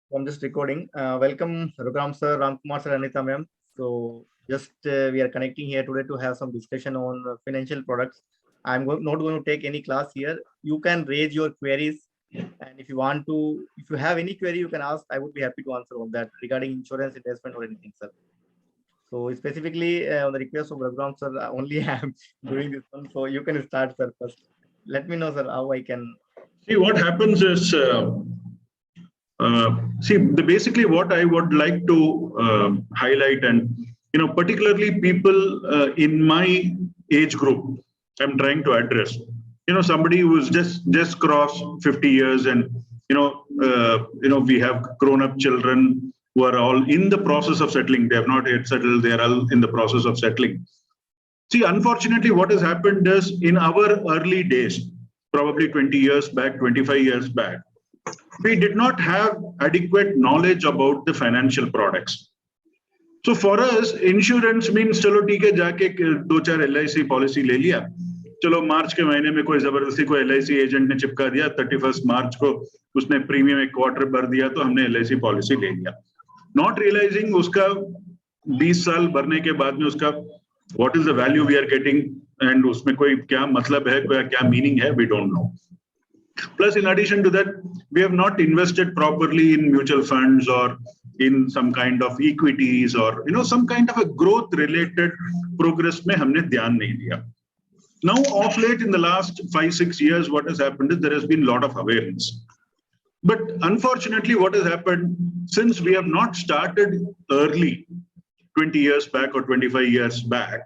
from this recording. Welcome Raghuram sir, Ramkumar sir, Anita ma'am. So just we are connecting here today to have some discussion on financial products. Not going to take any class here. You can raise your queries, and if you want to, if you have any query, you can ask. I would be happy to answer on that regarding insurance, investment, or anything, sir. So specifically on the request of Raghuram sir, only I am doing this one. So you can start, sir, first. Let me know, sir, how I can. See, what happens is, basically what I would like to highlight, and particularly people in my age group, I'm trying to address. Somebody who's just crossed 50 years, and we have grown-up children who are all in the process of settling. They have not yet settled. They are all in the process of settling. See, unfortunately, what has happened is in our early days, probably 20 years back, 25 years back, we did not have adequate knowledge about the financial products. So for us, insurance means चलो ठीक है जाके 2-4 LIC policy ले लिया, चलो मार्च के महीने में कोई जबरदस्ती को LIC एजेंट ने चिपका दिया, 31 मार्च को उसने प्रीमियम एक क्वार्टर भर दिया तो हमने LIC पॉलिसी ले लिया, नॉट रियलाइजिंग उसका 20 साल भरने के बाद में उसका what is the value we are getting and उसमें कोई क्या मतलब है, कोई क्या meaning है, we don't know. Plus, in addition to that, we have not invested properly in mutual funds or in some kind of equities or some kind of a growth related progress में हमने ध्यान नहीं दिया. Now, of late in the last 5-6 years, what has happened is there has been a lot of awareness. But unfortunately, what has happened, since we have not started early, 20 years back or 25 years back,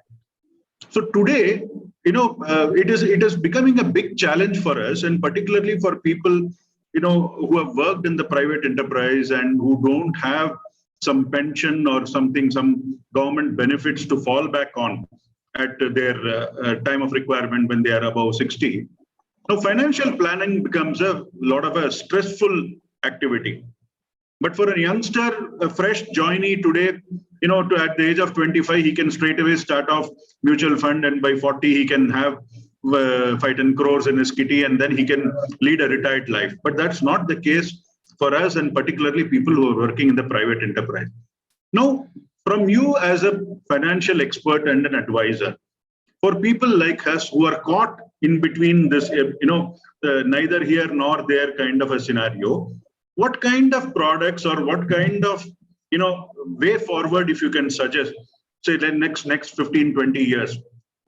so today, it is becoming a big challenge for us, and particularly for people, who have worked in the private enterprise and who don't have some pension or something, some government benefits to fall back on at their time of requirement when they are above 60. Now, financial planning becomes a lot of a stressful activity. But for a youngster, a fresh joinee today, at the age of 25, he can straight away start off mutual fund, and by 40, he can have 5-10 crores in his kitty, and then he can lead a retired life. But that's not the case for us, and particularly people who are working in the private enterprise. Now, from you as a financial expert and an advisor, for people like us who are caught in between this, neither here nor there kind of a scenario, what kind of products or what kind of way forward, if you can suggest, say the next 15-20 years,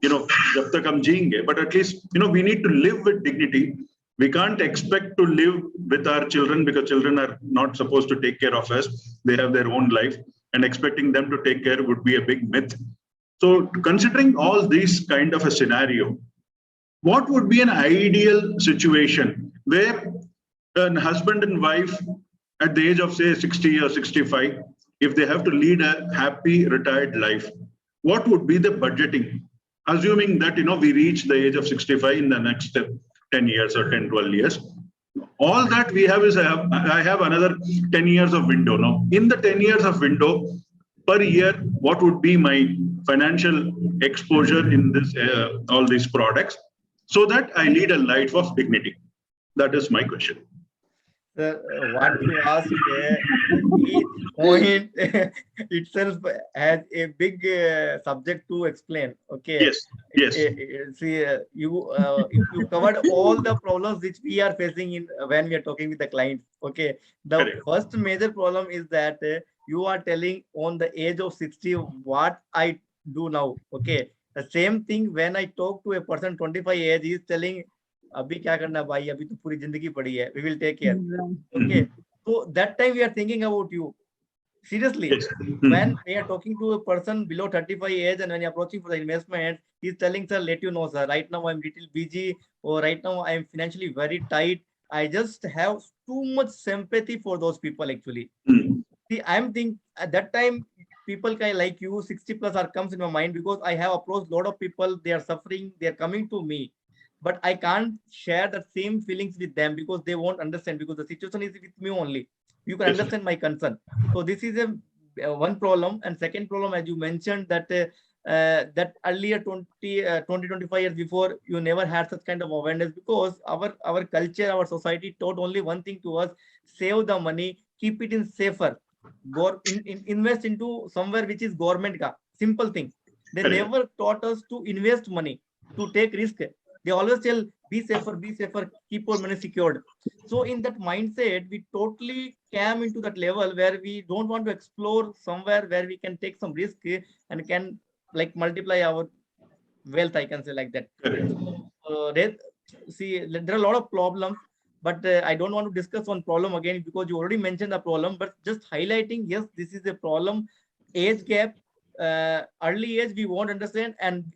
jab tak hum jeenge, but at least we need to live with dignity. We can't expect to live with our children because children are not supposed to take care of us. They have their own life, and expecting them to take care would be a big myth. So considering all these kind of a scenario, what would be an ideal situation where a husband and wife at the age of say 60 or 65, if they have to lead a happy retired life, what would be the budgeting? Assuming that we reach the age of 65 in the next 10 years or 10-12 years, all that we have is I have another 10 years of window. Now, in the 10 years of window per year, what would be my financial exposure in this all these products, so that I lead a life of dignity? That is my question. What you asked each point itself has a big subject to explain. Okay. Yes. See, you covered all the problems which we are facing in when we are talking with the clients. Okay. The Correct. first major problem is that you are telling on the age of 60 what I do now. Okay. The same thing when I talk to a person 25 age, he is telling अभी क्या करना भाई, अभी तो पूरी जिंदगी पड़ी है, we will take care. Okay, so that time we are thinking about you. Seriously, Yes. when we are talking to a person below 35 age and when you're approaching for the investment, he's telling, sir, let you know, sir, right now I'm little busy, or right now I'm financially very tight. I just have too much sympathy for those people actually. See, I'm thinking at that time, people like you, 60 plus are comes in my mind because I have approached a lot of people, they are suffering, they are coming to me. But I can't share the same feelings with them because they won't understand, because the situation is with me only. You can understand my concern. So this is a one problem. And second problem, as you mentioned, that that earlier 20-25 years before, you never had such kind of awareness because our culture, our society taught only one thing to us: save the money, keep it in safer. Invest into somewhere which is government ka. Simple thing. They Correct. never taught us to invest money, to take risk. They always tell, be safer, keep your money secured. So in that mindset, we totally came into that level where we don't want to explore somewhere where we can take some risk and can like multiply our wealth, I can say like that. Correct. See, there are a lot of problems, but I don't want to discuss one problem again because you already mentioned the problem, but just highlighting, yes, this is a problem. Age gap, early age, we won't understand, and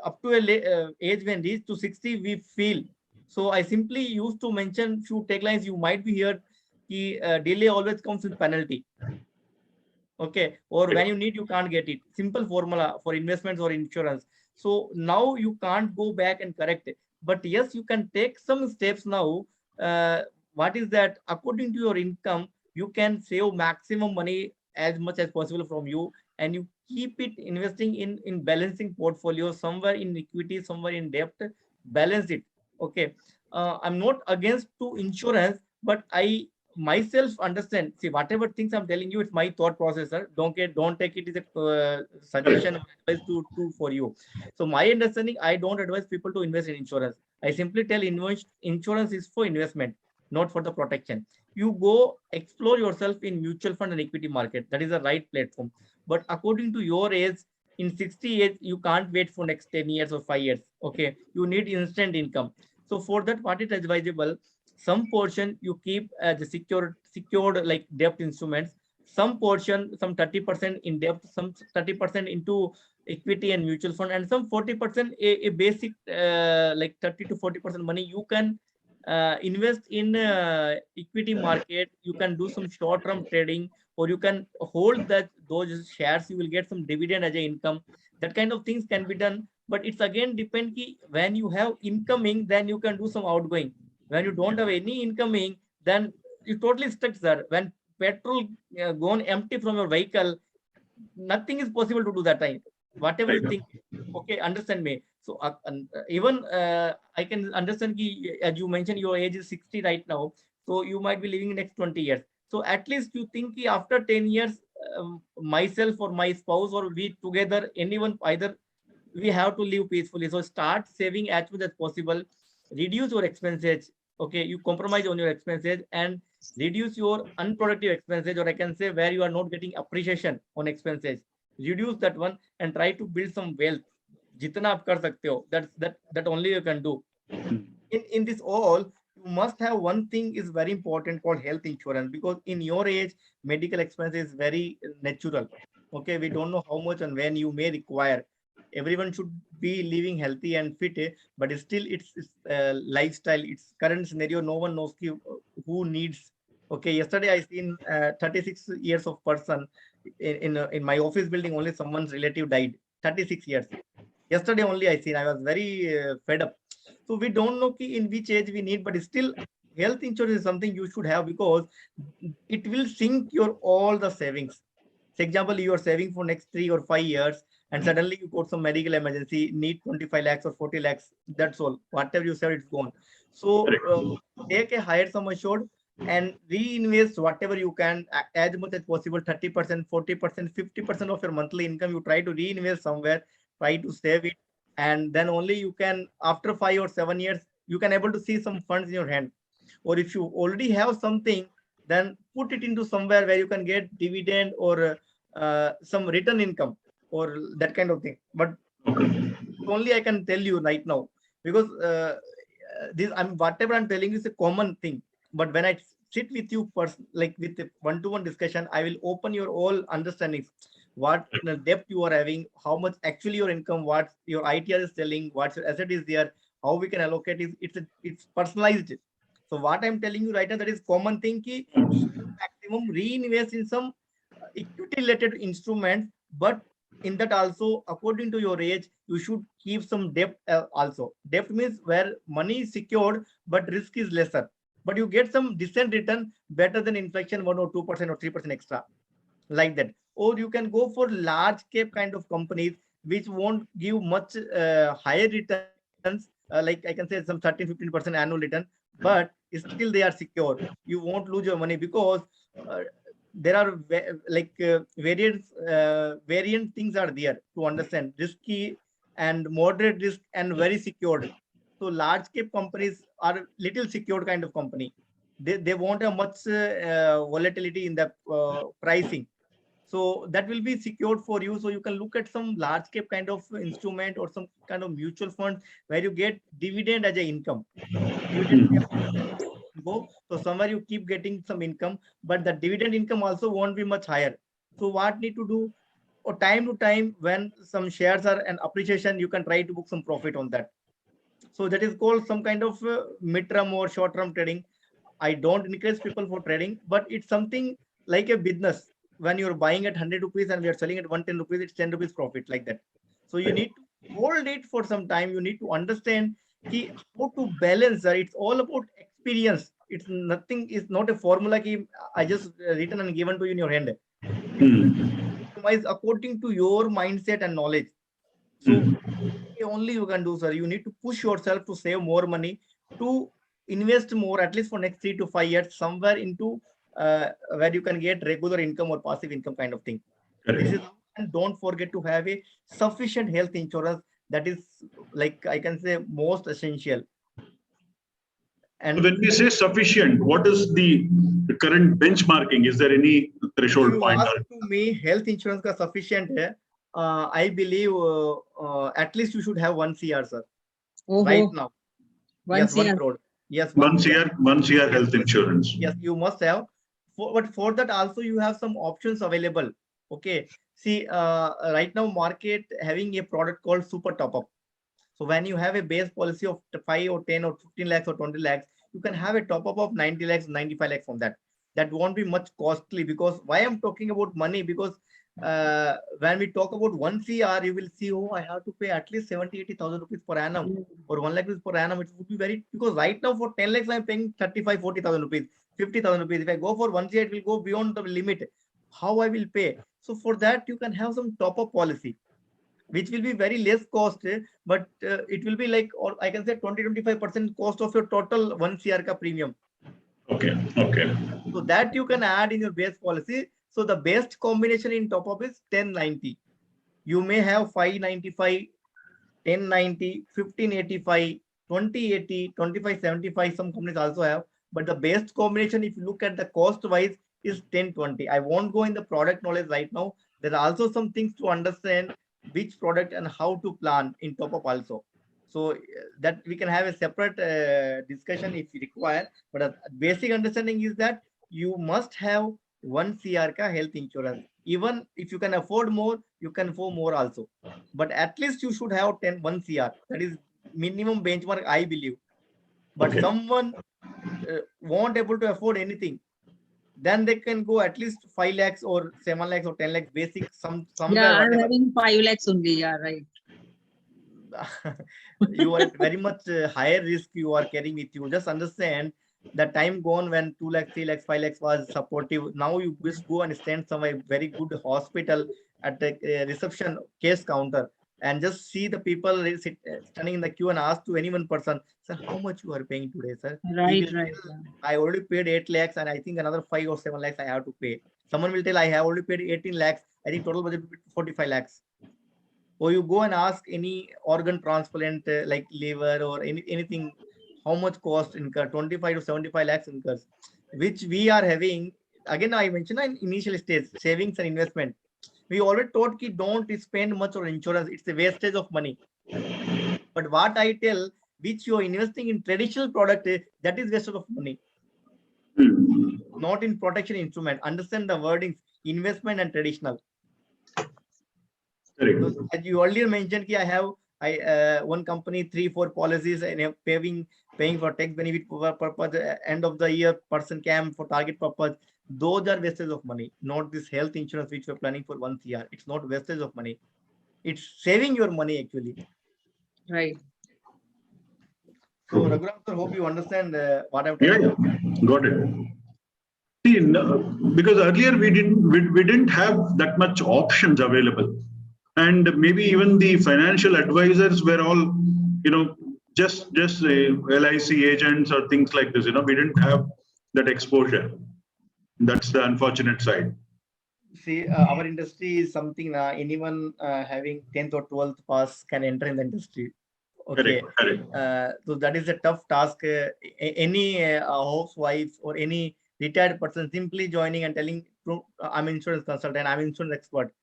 up to a age when reach to 60, we feel. So I simply used to mention few taglines you might be heard, ki, delay always comes with penalty. Okay, or when you need, you can't get it. Simple formula for investments or insurance. So now you can't go back and correct it, but yes, you can take some steps now. What is that? According to your income, you can save maximum money as much as possible from you, and you keep it investing in balancing portfolio, somewhere in equity, somewhere in debt. Balance it. Okay, I'm not against to insurance, but I myself understand. See, whatever things I'm telling you, it's my thought process, sir. Don't take it as a suggestion or advice to for you. So my understanding, I don't advise people to invest in insurance. I simply tell insurance is for investment, not for the protection. You go explore yourself in mutual fund and equity market. That is the right platform. But according to your age, in 60 years, you can't wait for next 10 years or 5 years. Okay, you need instant income. So for that, what is advisable? Some portion you keep as a secured like debt instruments, some portion, some 30% in debt, some 30% into equity and mutual fund, and some 40% a basic like 30 to 40% money you can invest in equity market. You can do some short term trading, or you can hold that those shares, you will get some dividend as a income. That kind of things can be done, but it's again depend ki when you have incoming, then you can do some outgoing. When you don't have any incoming, then you totally stuck, sir. When petrol gone empty from your vehicle, nothing is possible to do that time. Whatever you Right. think, okay, understand me. So even I can understand ki, as you mentioned, your age is 60 right now, so you might be living next 20 years. So at least you think ki after 10 years, myself or my spouse or we together, anyone, either we have to live peacefully. So start saving as much as possible, reduce your expenses. Okay, you compromise on your expenses and reduce your unproductive expenses, or I can say where you are not getting appreciation on expenses. Reduce that one and try to build some wealth. Jitna aap kar sakte ho, that only you can do. In this all, you must have one thing is very important called health insurance, because in your age, medical expense is very natural. Okay, we don't know how much and when you may require. Everyone should be living healthy and fit, but still it's lifestyle, it's current scenario. No one knows who needs. Okay, yesterday I seen 36 years of person in my office building. Only someone's relative died. 36 years. Yesterday only I seen. I was very fed up. So we don't know in which age we need, but still health insurance is something you should have, because it will sink your all the savings. For example, you are saving for next 3 or 5 years, and suddenly you got some medical emergency, need 25 lakhs or 40 lakhs. That's all. Whatever you said, it's gone. So take a higher sum assured and reinvest whatever you can as much as possible. 30%, 40%, 50% of your monthly income, you try to reinvest somewhere, try to save it, and then only you can, after 5 or 7 years, you can able to see some funds in your hand. Or if you already have something, then put it into somewhere where you can get dividend or some return income or that kind of thing. But only I can tell you right now, because this I'm whatever I'm telling you is a common thing. But when I sit with you like with a one-to-one discussion, I will open your all understandings. What depth you are having, how much actually your income, what your ITR is telling, what your asset is there, how we can allocate it. It's personalized. So what I'm telling you right now, that is common thing. Ki maximum reinvest in some equity related instruments, but in that also, according to your age, you should keep some debt also. Debt means where money is secured but risk is lesser, but you get some decent return, better than inflation 1 or 2% or 3% extra, like that. Or you can go for large cap kind of companies which won't give much higher returns, like I can say some 13-15% annual return, but still they are secure. You won't lose your money, because uh, there are variant things are there to understand risky and moderate risk and very secured. So large cap companies are little secured kind of company. They want a much volatility in the pricing. So that will be secured for you. So you can look at some large cap kind of instrument or some kind of mutual fund where you get dividend as a income. Dividend go. So somewhere you keep getting some income, but the dividend income also won't be much higher. So what need to do? Or time to time, when some shares are an appreciation, you can try to book some profit on that. So that is called some kind of mid-term or short-term trading. I don't encourage people for trading, but it's something like a business. When you're buying at 100 rupees and we are selling at 110 rupees, it's 10 rupees profit like that. So you need to hold it for some time. You need to understand how to balance. It's all about experience. It's nothing. It's not a formula. I just written and given to you in your hand. It's according to your mindset and knowledge. So only you can do, sir. You need to push yourself to save more money, to invest more, at least for next 3 to 5 years, somewhere into where you can get regular income or passive income kind of thing. This is, and don't forget to have a sufficient health insurance. That is, like I can say, most essential. And when we say sufficient, what is the current benchmarking? Is there any threshold point? To me, health insurance ka sufficient hai. I believe at least you should have 1 CR, sir. Right now. Yes, 1 crore. Yes, 1 CR health insurance. Yes, you must have. But for that also you have some options available. Okay. See, right now market having a product called super top up. So when you have a base policy of 5 or 10 or 15 lakhs or 20 lakhs, you can have a top up of 90 lakhs, 95 lakhs from that. That won't be much costly, because why I'm talking about money, because when we talk about 1 CR, you will see, oh, I have to pay at least 70,000-80,000 rupees per annum or 1 lakh rupees per annum. It would be very, because right now for 10 lakhs, I'm paying 35,000-40,000 rupees, 50,000 rupees. If I go for 1 CR, it will go beyond the limit. How I will pay? So for that, you can have some top up policy, which will be very less cost, but it will be like, or I can say 20-25% cost of your total 1 CR ka premium. Okay. So that you can add in your base policy. So the best combination in top up is 1090. You may have 595, 1090, 1585, 2080, 2575. Some companies also have, but the best combination, if you look at the cost wise, is 1020. I won't go in the product knowledge right now. There are also some things to understand which product and how to plan in top up also. So that we can have a separate discussion if you require. But a basic understanding is that you must have 1 CR ka health insurance. Even if you can afford more, you can afford more also. But at least you should have 1 CR. That is minimum benchmark, I believe. But someone won't able to afford anything, then they can go at least 5 lakhs or 7 lakhs or 10 lakhs basic. Yeah, I'm having 5 lakhs only. Yeah, right. You are at very much higher risk you are carrying with you. Just understand the time gone when 2 lakhs, 3 lakhs, 5 lakhs was supportive. Now you just go and stand somewhere very good hospital at the reception case counter and just see the people standing in the queue and ask to any one person, sir, how much you are paying today, sir? Right. I already paid 8 lakhs and I think another 5 or 7 lakhs I have to pay. Someone will tell I have already paid 18 lakhs. I think total budget will be 45 lakhs. Or you go and ask any organ transplant like liver or anything, how much cost incur? 25 to 75 lakhs incurs, which we are having. Again, I mentioned in initial stage, savings and investment. We already taught ki don't spend much on insurance. It's a wastage of money. But what I tell, which you are investing in traditional product, that is wastage of money. Not in protection instrument. Understand the wordings, investment and traditional. So, as you earlier mentioned, I have one company, 3-4 policies, and paying for tax benefit purpose, end of the year person cam for target purpose. Those are wastage of money, not this health insurance which we're planning for 1 CR. It's not wastage of money. It's saving your money actually. Right. So Raghuram sir, hope you understand what I'm talking about. Got it. See, because earlier we didn't have that much options available. And maybe even the financial advisors were all, just LIC agents or things like this. We didn't have that exposure. That's the unfortunate side. See, our industry is something anyone having 10th or 12th pass can enter in the industry. Okay. Correct. So that is a tough task. Any housewife or any retired person simply joining and telling, I'm insurance consultant, I'm insurance expert.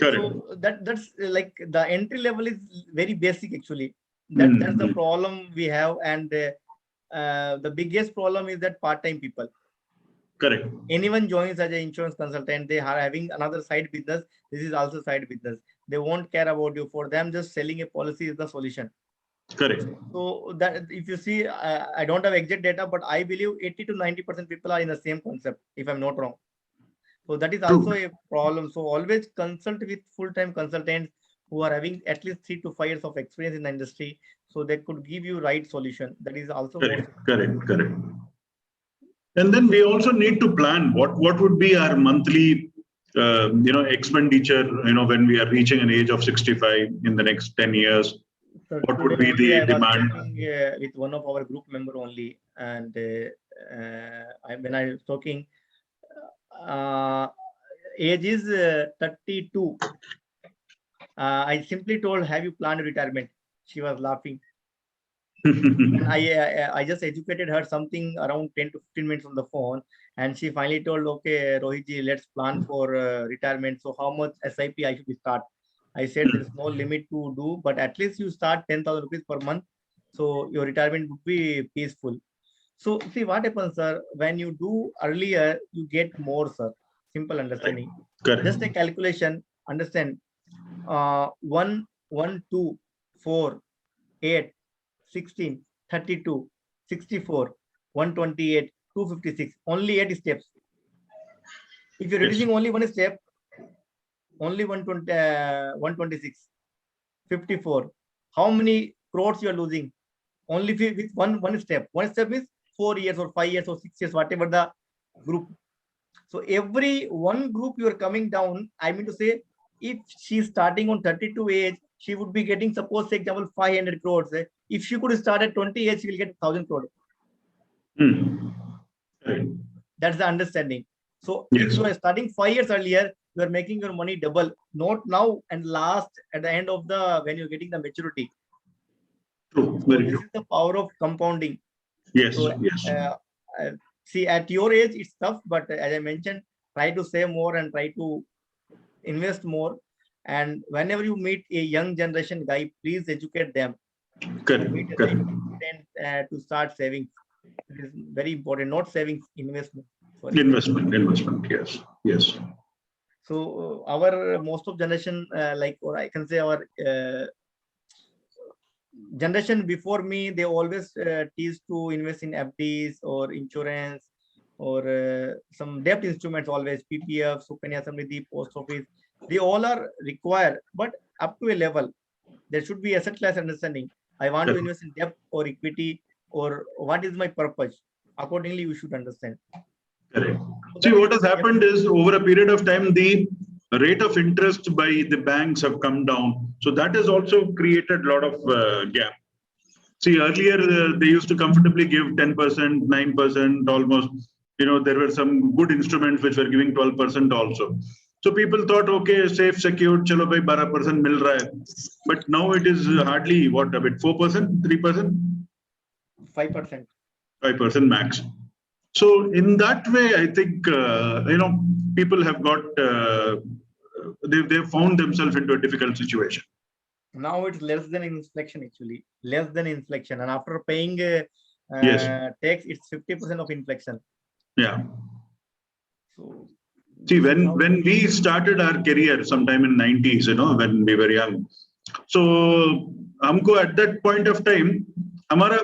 Correct. So that's like the entry level is very basic actually. That's the problem we have, and the biggest problem is that part-time people. Correct. Anyone joins as an insurance consultant, they are having another side business. This is also side business. They won't care about you. For them, just selling a policy is the solution. Correct. So that if you see, I don't have exact data, but I believe 80 to 90% people are in the same concept, if I'm not wrong. So that is also a problem. So always consult with full-time consultants who are having at least 3 to 5 years of experience in the industry, so they could give you right solution. That is also correct. And then we also need to plan what would be our monthly expenditure, when we are reaching an age of 65 in the next 10 years. So what would be the demand? With one of our group member only, and when I was talking, age is 32. I simply told, have you planned retirement? She was laughing. And I just educated her something around 10 to 15 minutes on the phone, and she finally told, okay, Rohitji, let's plan for retirement. So how much SIP I should start? I said there is no limit to do, but at least you start 10,000 rupees per month, so your retirement would be peaceful. So see what happens, sir. When you do earlier, you get more, sir. Simple understanding. Correct. Just a calculation. Understand. 1, 1, 2, 4, 8, 16, 32, 64, 128, 256. Only 8 steps. If you're reducing only one step, only 126, 54. How many crores you are losing? Only with one step. One step is 4 years or 5 years or 6 years, whatever the group. So every one group you are coming down, I mean to say, if she's starting on 32 age, she would be getting, suppose, for example, 500 crores. If she could start at 20 age, she will get 1,000 crores. That's the understanding. So if you are starting 5 years earlier, you are making your money double, not now and last at the end of when you're getting the maturity. True. So this is the power of compounding. Yes. So, see, at your age, it's tough, but as I mentioned, try to save more and try to invest more. And whenever you meet a young generation guy, please educate them. Correct. To start saving. It is very important, not savings, investment. Sorry. Investment. Yes. So our most of generation, or I can say our generation before me, they always tease to invest in FDs or insurance or some debt instruments, always PPF, Sukanya Samriddhi, post office. They all are required, but up to a level. There should be asset class understanding. I want to invest in debt or equity, or what is my purpose? Accordingly, you should understand. Correct. See, what has happened is over a period of time, the rate of interest by the banks have come down. So that has also created a lot of gap. See, earlier they used to comfortably give 10%, 9% almost. There were some good instruments which were giving 12% also. So people thought, okay, safe, secured, chalo bhai 12% mil raha hai. But now it is hardly, what, a bit, 4%, 3%? 5%. 5% max. So in that way, I think, people have got, they've found themselves into a difficult situation. Now it's less than inflation, actually. Less than inflation. And after paying tax, it's 50% of inflation. Yeah. So, see, when we started our career sometime in 90s, when we were young. So, humko at that point of time, hamara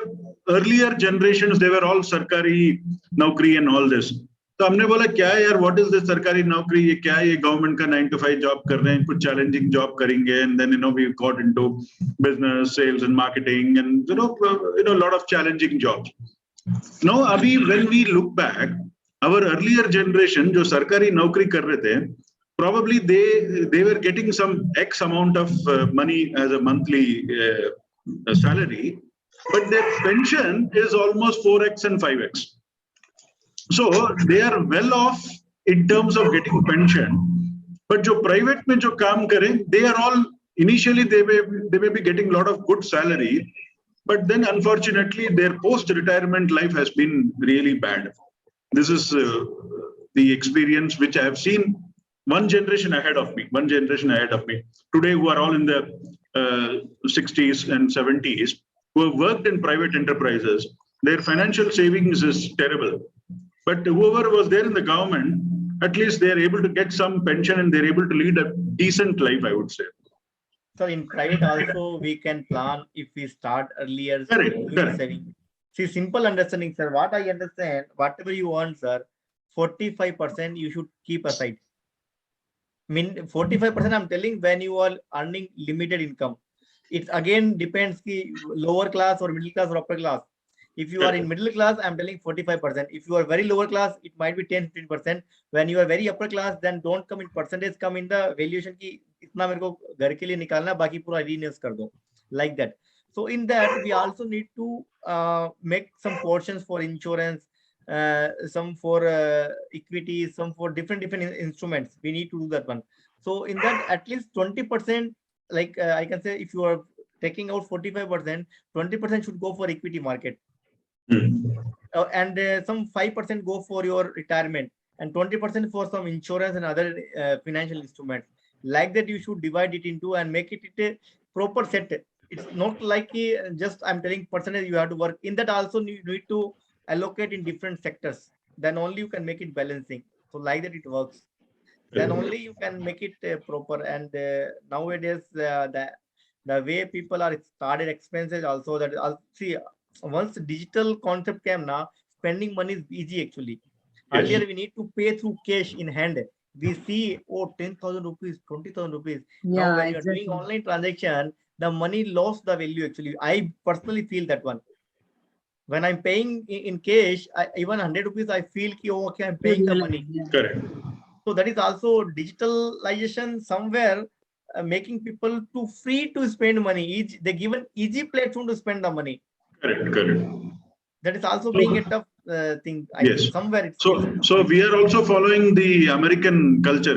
earlier generations, they were all sarkari naukri and all this. So हमने बोला क्या है यार, what is this सरकारी नौकरी, ये क्या है, ये गवर्नमेंट का 9 to 5 जॉब कर रहे हैं, कुछ चैलेंजिंग जॉब करेंगे, and then we got into business, sales and marketing, and a lot of challenging jobs. Now अभी when we look back, our earlier generation जो सरकारी नौकरी कर रहे थे, probably they were getting some X amount of money as a monthly salary, but their pension is almost 4X and 5X. So they are well off in terms of getting pension. But जो private में जो काम करें, they are all initially they may be getting a lot of good salary, but then unfortunately their post-retirement life has been really bad. This is the experience which I have seen one generation ahead of me. Today, who are all in the 60s and 70s, who have worked in private enterprises, their financial savings is terrible. But whoever was there in the government, at least they are able to get some pension and they're able to lead a decent life, I would say. So in private also we can plan if we start earlier Correct. saving. See, simple understanding, sir. What I understand, whatever you want, sir, 45% you should keep aside. Mean 45% I'm telling when you are earning limited income. It again depends ki lower class or middle class or upper class. If you are in middle class, I'm telling 45%. If you are very lower class, it might be 10-15%. When you are very upper class, then don't come in percentage, come in the valuation ki itna mere ko ghar ke liye nikalna, baki pura reinvest kar do. Like that. So in that, we also need to make some portions for insurance, some for equity, some for different instruments. We need to do that one. So in that, at least 20%, like I can say, if you are taking out 45%, 20% should go for equity market. And some 5% go for your retirement and 20% for some insurance and other financial instruments. Like that, you should divide it into and make it a proper set. It's not like just I'm telling percentage you have to work in that. Also, you need to allocate in different sectors. Then only you can make it balancing. So like that it works. Then only you can make it proper. And nowadays the way people are started expenses also that see once digital concept came now, spending money is easy actually. Earlier we need to pay through cash in hand. We see 10,000 rupees, 20,000 rupees. Yeah, Now when you're exactly. doing online transaction, the money lost the value actually. I personally feel that one. When I'm paying in cash, even 100 rupees, I feel ki, oh, okay, I'm paying the money. Yeah. Correct. So that is also digitalization somewhere making people too free to spend money. They give an easy platform to spend the money. Correct. That is also being a tough thing. I Yes. think somewhere it's So we are also following the American culture,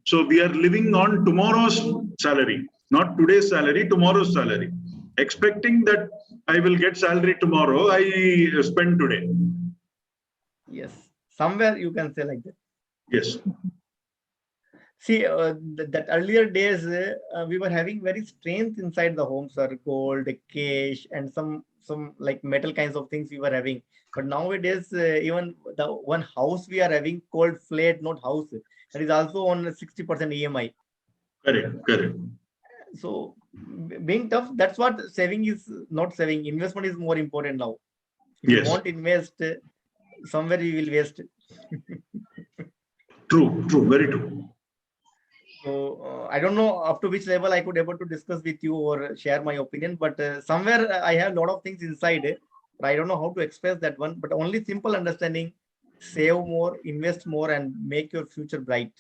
So we are living on tomorrow's salary, not today's salary, tomorrow's salary. Expecting that I will get salary tomorrow, I spend today. Yes. Somewhere you can say like that. Yes. See, that earlier days, we were having very strength inside the home, sir, gold, cash, and some like metal kinds of things we were having. But nowadays, even the one house we are having called flat, not house, that is also on 60% EMI. Correct. So being tough, that's what saving is not saving. Investment is more important now. If you want to invest, somewhere you will waste. True, very true. So I don't know up to which level I could able to discuss with you or share my opinion, but somewhere I have a lot of things inside. But I don't know how to express that one. But only simple understanding: save more, invest more, and make your future bright.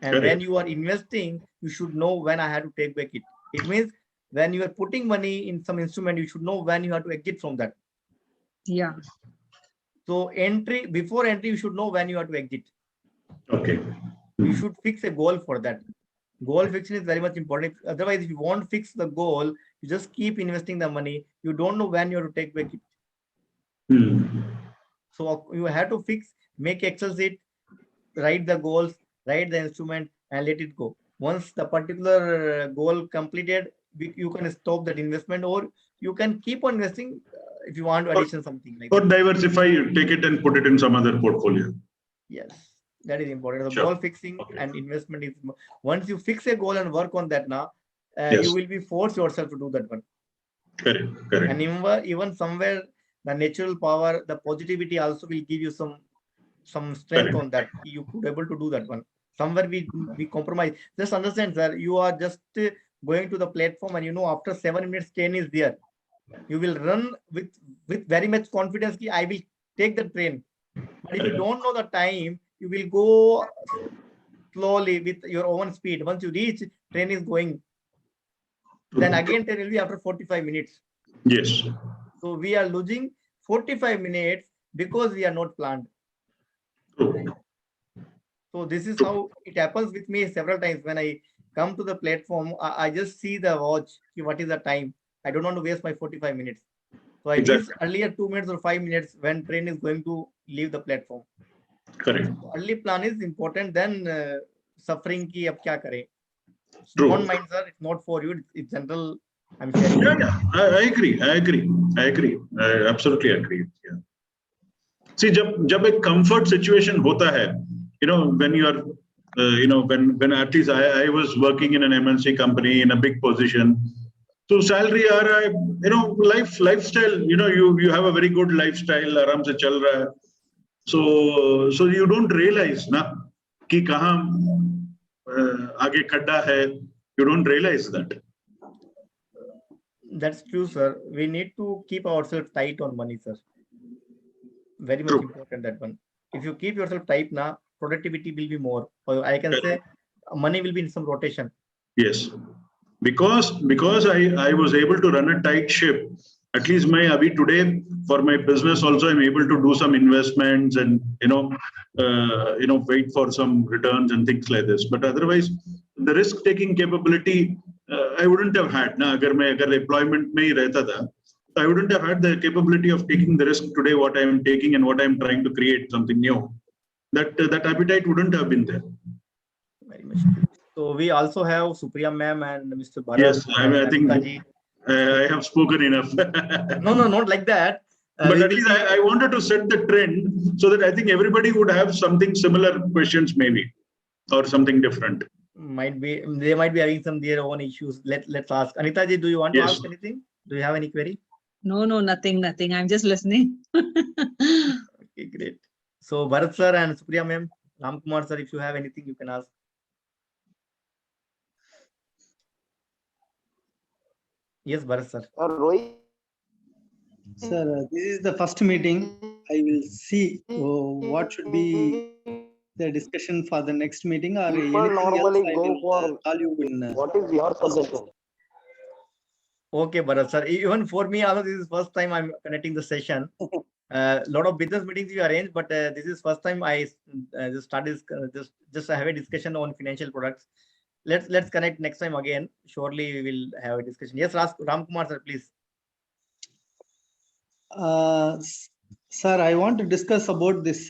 And when you are investing, you should know when I have to take back it. It means when you are putting money in some instrument, you should know when you have to exit from that. Yeah. So before entry, you should know when you have to exit. Okay. You should fix a goal for that. Goal fixing is very much important. Otherwise, if you won't fix the goal, you just keep investing the money. You don't know when you have to take back it. So you have to fix, make Excel sheet, write the goals, write the instrument, and let it go. Once the particular goal completed, you can stop that investment, or you can keep on investing if you want to addition something like that. Or diversify, take it and put it in some other portfolio. Yes, that is important. So goal fixing and investment is once you fix a goal and work on that now, you will be forced yourself to do that one. Correct. And even somewhere the natural power, the positivity also will give you some strength on that. You could able to do that one. Somewhere we compromise. Just understand, sir, you are just going to the platform and after 7 minutes train is there. You will run with very much confidence that I will take the train. But if you don't know the time, you will go slowly with your own speed. Once you reach, train is going. Then again train will be after 45 minutes. Yes. So we are losing 45 minutes because we are not planned. True. So this is how it happens with me several times. When I come to the platform, I just see the watch, what is the time. I don't want to waste my 45 minutes. So I miss Exactly. earlier 2 minutes or 5 minutes when train is going to leave the platform. Correct. So early plan is important than suffering ki ab kya kare. True. Don't mind, sir. It's not for you. It's general. I'm sharing. Yeah, yeah. I agree. I agree. I agree. I absolutely agree. Yeah. See, जब एक comfort situation होता है, when you are, when at least I was working in an MNC company in a big position, so salary आ रहा है, lifestyle, you have a very good lifestyle, आराम से चल रहा है, so you don't realize ना कि कहाँ आगे खड्डा है, you don't realize that. That's true, sir. We need to keep ourselves tight on money, sir. Very much True. important, that one. If you keep yourself tight now, productivity will be more. Or I can say money will be in some rotation. Yes, because I was able to run a tight ship. At least my abhi today for my business also I'm able to do some investments and wait for some returns and things like this. But otherwise, the risk taking capability I wouldn't have had. Na agar employment mein hi rehta tha, I wouldn't have had the capability of taking the risk today. What I am taking and what I am trying to create something new. That appetite wouldn't have been there. Very much true. So we also have Supriya ma'am and Mr. Bharat. Yes, I think Anita ji. I have spoken enough. No, not like that. But at least I wanted to set the trend so that I think everybody would have something similar questions maybe, or something different. Might be, they might be having some their own issues. Let's ask. Anita ji, do you want to Yes. ask anything? Do you have any query? No, nothing. I'm just listening. Okay, great. So Bharat sir and Supriya ma'am, Ram Kumar sir, if you have anything, you can ask. Yes, Bharat sir. Rohit. Sir, this is the first meeting. I will see what should be the discussion for the next meeting, or anything else. Normally I go will for call you in. What is your suggestion? Okay, Bharat sir. Even for me, also this is first time I'm connecting the session. Lot of business meetings we arrange, but this is first time I just started just have a discussion on financial products. Let's connect next time again. Surely we will have a discussion. Yes, Ram Kumar sir, please. Sir, I want to discuss about this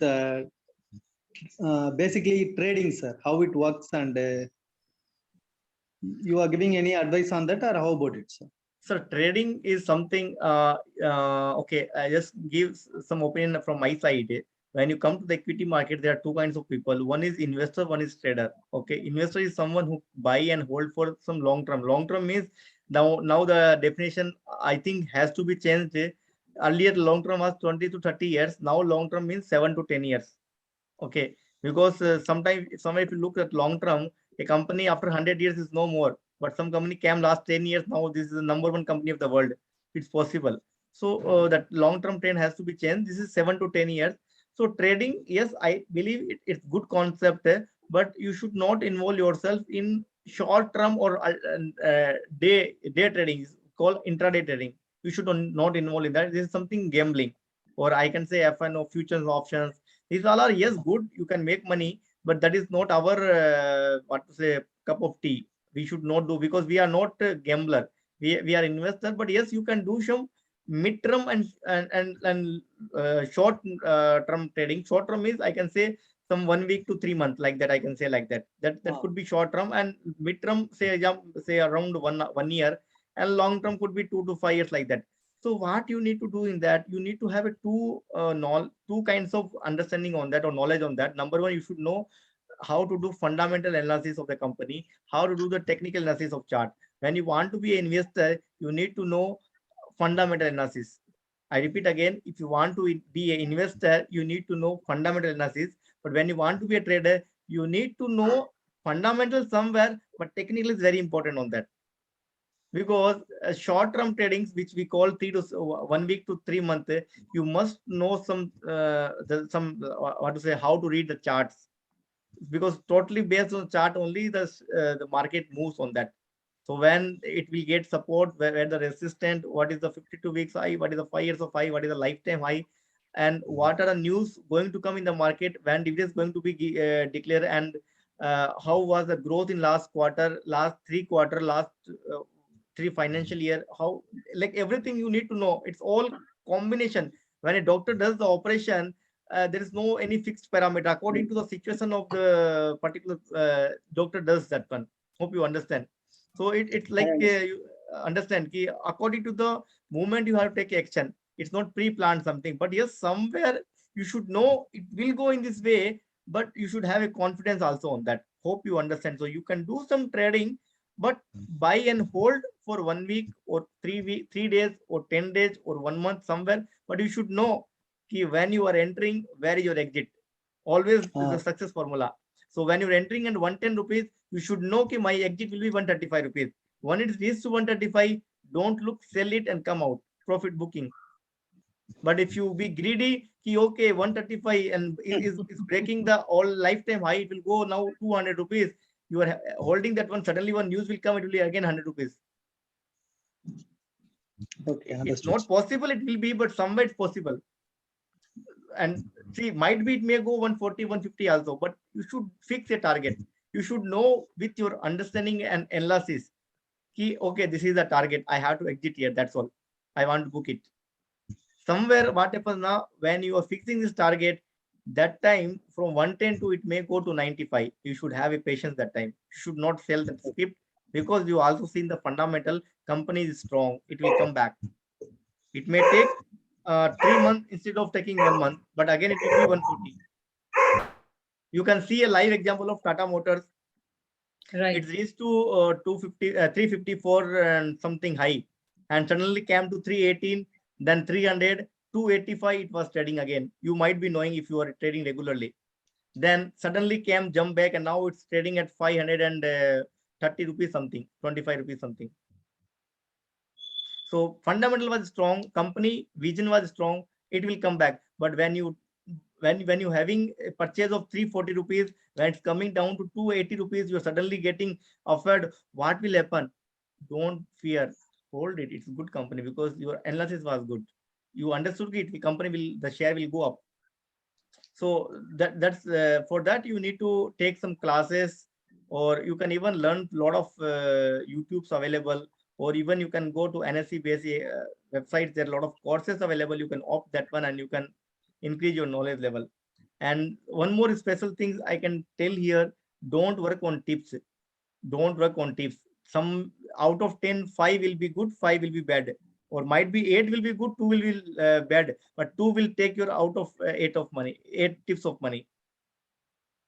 basically trading, sir, how it works, and you are giving any advice on that, or how about it, sir? Sir, trading is something, okay, I just give some opinion from my side. When you come to the equity market, there are two kinds of people. One is investor, one is trader. Okay, investor is someone who buy and hold for some long term. Long term means now the definition I think has to be changed. Earlier long term was 20 to 30 years. Now long term means 7 to 10 years. Okay, because sometimes if you look at long term, a company after 100 years is no more. But some company can last 10 years. Now this is the number one company of the world. It's possible. So that long-term trend has to be changed. This is 7 to 10 years. So trading, yes, I believe it's good concept, but you should not involve yourself in short-term or day trading. It's called intraday trading. You should not involve in that. This is something gambling, or I can say FNO, futures, options. These all are, yes, good. You can make money, but that is not our what to say cup of tea. We should not do, because we are not a gambler. We are investor, but yes, you can do some mid-term and short term trading. Short term is, I can say, some 1 week to 3 months, like that. I can say like that. That could be short term, and mid-term say around one year, and long term could be 2 to 5 years, like that. So what you need to do in that, you need to have a two kinds of understanding on that, or knowledge on that. Number one, you should know how to do fundamental analysis of the company, how to do the technical analysis of chart. When you want to be an investor, you need to know fundamental analysis. I repeat again, if you want to be an investor, you need to know fundamental analysis. But when you want to be a trader, you need to know fundamental somewhere, but technical is very important on that. Because short-term tradings, which we call 1 week to 3 months, you must know some what to say, how to read the charts, because totally based on chart only the market moves on that. So when it will get support, where the resistance, what is the 52 weeks high, what is the 5 years of high, what is the lifetime high, and what are the news going to come in the market, when dividends going to be declared, and how was the growth in last quarter, last 3 quarter, last 3 financial year, how, like everything you need to know. It's all combination. When a doctor does the operation, there is no any fixed parameter according to the situation of the particular doctor does that one. Hope you understand. So it's like you understand ki according to the moment you have to take action. It's not pre-planned something, but yes, somewhere you should know it will go in this way, but you should have a confidence also on that. Hope you understand. So you can do some trading, but buy and hold for 1 week or 3 days or 10 days or 1 month somewhere. But you should know ki when you are entering, where is your exit. Always the success formula. So when you're entering at 110 rupees, you should know ki my exit will be 135 rupees. When it reaches to 135, don't look, sell it and come out. Profit booking. But if you be greedy, ki okay, 135 and is breaking the all lifetime high, it will go now 200 rupees. You are holding that one, suddenly one news will come, it will be again 100 rupees. Okay, It's understood. not possible, it will be, but somewhere it's possible. And see, might be it may go 140, 150 also, but you should fix a target. You should know with your understanding and analysis, ki okay, this is the target, I have to exit here, that's all. I want to book it. Somewhere what happens now, when you are fixing this target, that time from 110 to it may go to 95. You should have a patience that time. You should not sell that skip, because you also seen the fundamental company is strong. It will come back. It may take 3 months instead of taking 1 month, but again it will be 140. You can see a live example of Tata Motors. Right. It reached to 354 and something high, and suddenly came to 318, then 300, 285. It was trading again. You might be knowing if you are trading regularly. Then suddenly came jump back, and now it's trading at 530 rupees something, 25 rupees something. So fundamental was strong, company vision was strong. It will come back. But when you having a purchase of 340 rupees, when it's coming down to 280 rupees, you're suddenly getting offered, what will happen? Don't fear, hold it. It's a good company because your analysis was good. You understood it, the company will, the share will go up. So that's for that you need to take some classes, or you can even learn a lot of YouTube's available, or even you can go to NSE based websites. There are a lot of courses available. You can opt that one and you can increase your knowledge level. And one more special thing I can tell here, don't work on tips. Don't work on tips. Some out of 10, 5 will be good, 5 will be bad, or might be 8 will be good, 2 will be bad, but 2 will take your out of 8 of money, 8 tips of money.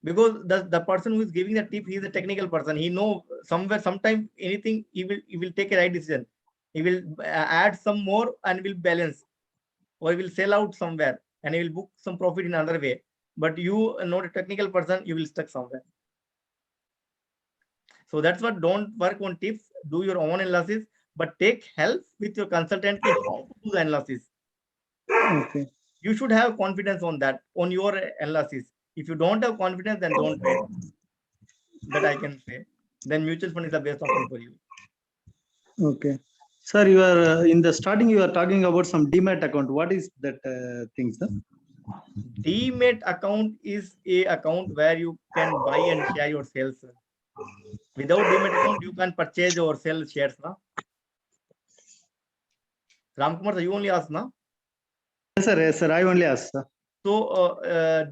Because the person who is giving the tip, he is a technical person. He know somewhere, sometime anything, he will take a right decision. He will add some more and will balance, or he will sell out somewhere and he will book some profit in another way. But you are not a technical person, you will stuck somewhere. So that's what, don't work on tips, do your own analysis, but take help with your consultant how to do the analysis. Okay. You should have confidence on that, on your analysis. If you don't have confidence, then don't trade. That I can say. Then mutual fund is the best option for you. Okay. Sir, you are in the starting, you are talking about some demat account. What is that thing, sir? Demat account is a account where you can buy and share your shares. Without demat account, you can purchase or sell shares. Na? Ramkumar, you only ask, na? Yes, sir. Yes, sir. I only asked, sir. So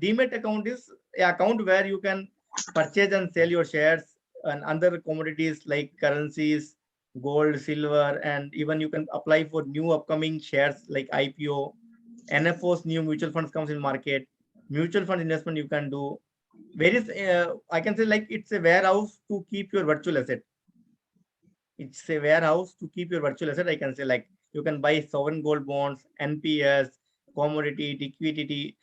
demat account is an account where you can purchase and sell your shares and other commodities like currencies, gold, silver, and even you can apply for new upcoming shares like IPO, NFOs, new mutual funds comes in market, mutual fund investment you can do. Various, I can say like it's a warehouse to keep your virtual asset. It's a warehouse to keep your virtual asset. I can say like you can buy sovereign gold bonds, NPS, commodity, equity,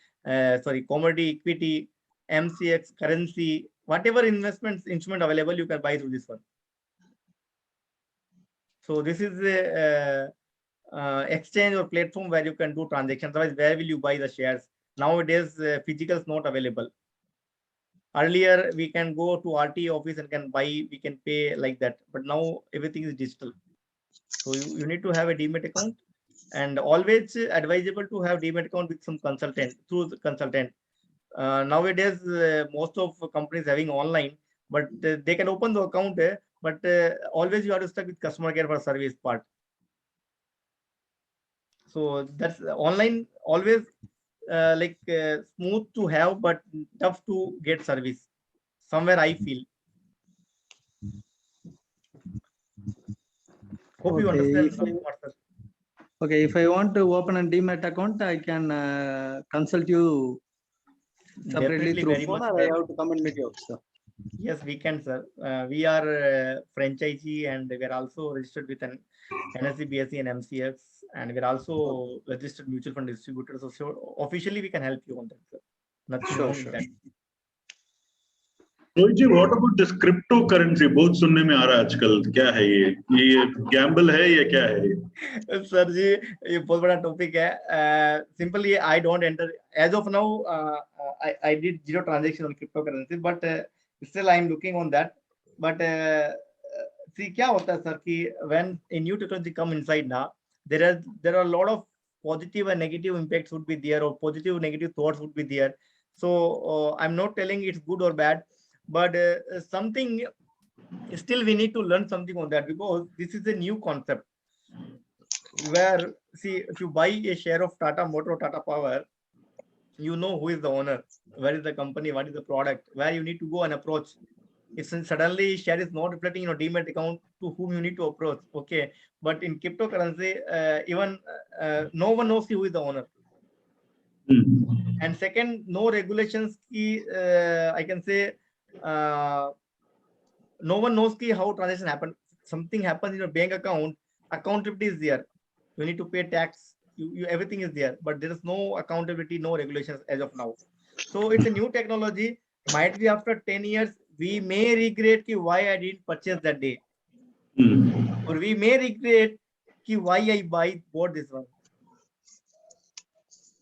commodity, equity, MCX, currency, whatever investments instrument available, you can buy through this one. So this is a exchange or platform where you can do transactions. Otherwise, where will you buy the shares? Nowadays, physical is not available. Earlier, we can go to RT office and can buy, we can pay like that. But now everything is digital. So you need to have a demat account and always advisable to have demat account with some consultant, through the consultant. Nowadays, most of companies having online, but they can open the account, but always you have to stuck with customer care for service part. So that's online always smooth to have, but tough to get service. Somewhere I feel. Hope you Okay, understand. if I- Okay, if I want to open a demat account, I can consult you separately Definitely through very phone, much, or I sir. have to come and meet you, sir. Yes, we can, sir. We are franchisee, and we are also registered with an NSE, BSE, and MCX, and we are also registered mutual fund distributor. So sure, officially we can help you on that, sir. Nothing Sure, wrong with sure. that. Rohit ji, what about this cryptocurrency? बहुत सुनने में आ रहा है आजकल, क्या है ये Gamble है या क्या है ये? सर जी, ये बहुत बड़ा टॉपिक है. Simply, I don't enter as of now. I did zero transaction on cryptocurrency, but still I'm looking on that. But see, क्या होता है सर कि when a new technology come inside now, there are a lot of positive and negative impacts would be there, or positive negative thoughts would be there. So I'm not telling it's good or bad, but something still we need to learn something on that, because this is a new concept. Where, see, if you buy a share of Tata Motor or Tata Power, you know who is the owner, where is the company, what is the product, where you need to go and approach. If suddenly share is not reflecting in your demat account, to whom you need to approach. Okay, but in cryptocurrency, even no one knows who is the owner. And second, no regulations. I can say no one knows how transaction happen. Something happens in your bank account, accountability is there. You need to pay tax. Everything is there, but there is no accountability, no regulations as of now. So it's a new technology. Might be after 10 years, we may regret why I didn't purchase that day, or we may regret why I bought this one.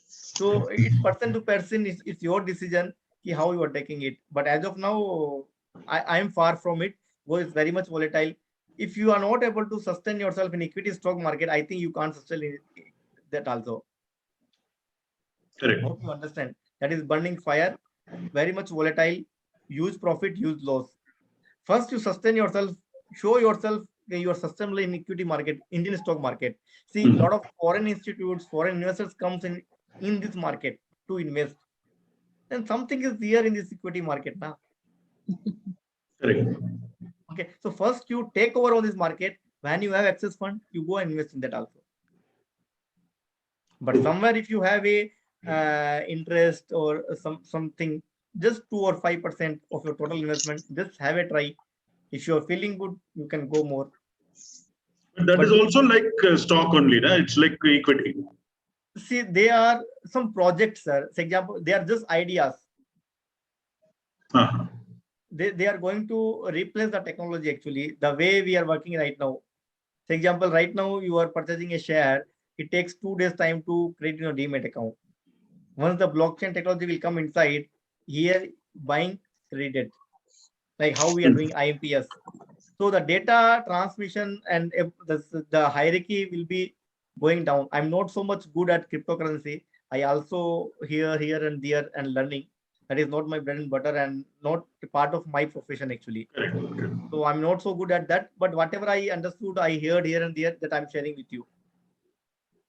So it's person to person. It's your decision how you are taking it. But as of now, I am far from it. It's very much volatile. If you are not able to sustain yourself in equity stock market, I think you can't sustain that also. Correct. Hope you understand. That is burning fire, very much volatile, huge profit, huge loss. First, you sustain yourself, show yourself you are sustainable in equity market, Indian stock market. See, a lot of foreign institutes, foreign investors comes in this market to invest. And something is there in this equity market now. Correct. Okay, so first you take over on this market. When you have excess fund, you go and invest in that also. But somewhere, if you have a interest or something, just 2 or 5% of your total investment, just have a try. If you are feeling good, you can go more. But that is also like stock only, right? It's like equity. See, they are some projects, sir. For example, they are just ideas. They are going to replace the technology, actually, the way we are working right now. For example, right now you are purchasing a share. It takes 2 days time to create your demat account. Once the blockchain technology will come inside, here buying credit, like how we are doing IMPS. So the data transmission and the hierarchy will be going down. I'm not so much good at cryptocurrency. I also here and there and learning. That is not my bread and butter and not part of my profession, actually. So I'm not so good at that. But whatever I understood, I heard here and there, that I'm sharing with you.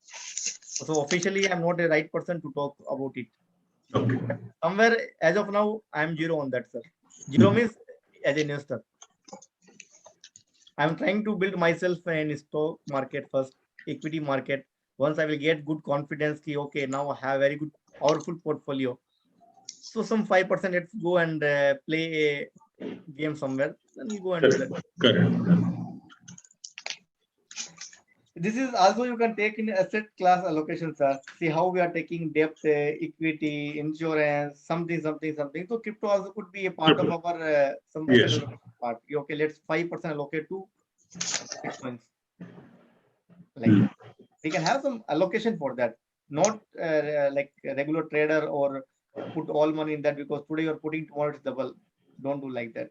So officially, I'm not the right person to talk about it. Okay. Somewhere, as of now, I'm zero on that, sir. Zero means as an investor. I'm trying to build myself in stock market first, equity market. Once I will get good confidence, okay, now I have very good, powerful portfolio. So some 5%, let's go and play a game somewhere. Then we go and do that. Correct. This is also you can take in asset class allocation, sir. See how we are taking debt, equity, insurance, something. So crypto also could be a part of our some asset allocation part. Okay, let's 5% allocate to Bitcoins. Like that. We can have some allocation for that, not like a regular trader or put all money in that, because today you're putting, tomorrow it's double. Don't do like that.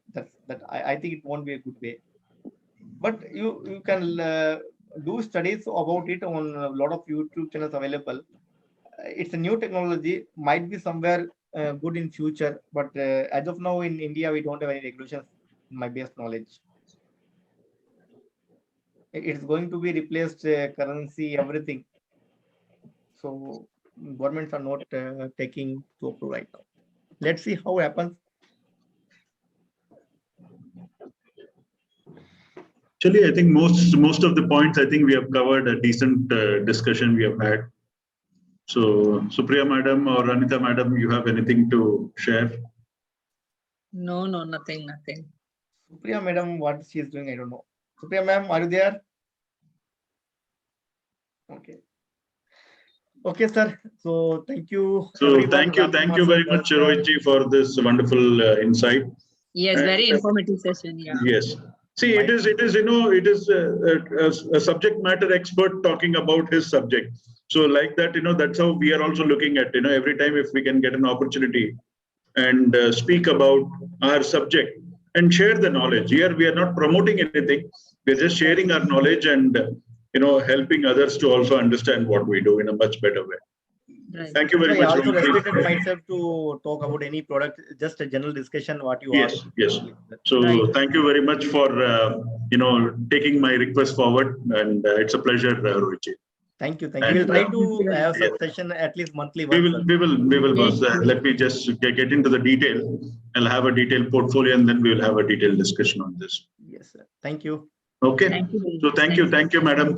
I think it won't be a good way. But you can do studies about it on a lot of YouTube channels available. It's a new technology, might be somewhere good in future, but as of now in India, we don't have any regulations, in my best knowledge. It's going to be replaced currency, everything. So governments are not taking to approve right now. Let's see how happens. Actually, I think most of the points, I think we have covered. A decent discussion we have had. So Supriya Madam or Anita Madam, you have anything to share? No, nothing. Supriya Madam, what she is doing, I don't know. Supriya Ma'am, are you there? Okay. Okay, sir. So thank you. So everyone. thank you very much, Rohit ji, for this wonderful insight. Yes, very And, informative session. Yeah. Yes. See, it is a subject matter expert talking about his subject. So like that, that's how we are also looking at, every time if we can get an opportunity and speak about our subject and share the knowledge. Here we are not promoting anything. We're just sharing our knowledge and, helping others to also understand what we do in a much better way. Right. Thank you very I much. also Rohit ji. restricted myself to talk about any product, just a general discussion, what you Yes, asked. yes. So Right. thank you very much for, taking my request forward. And it's a pleasure, Rohit ji. Thank you. And, We'll try Thank to you very have much. such session at least monthly We once. will, boss. Thank you. Let me just get into the detail. I'll have a detailed portfolio and then we will have a detailed discussion on this. Yes, sir. Thank you. Okay. Thank you very So much. thank you, madam.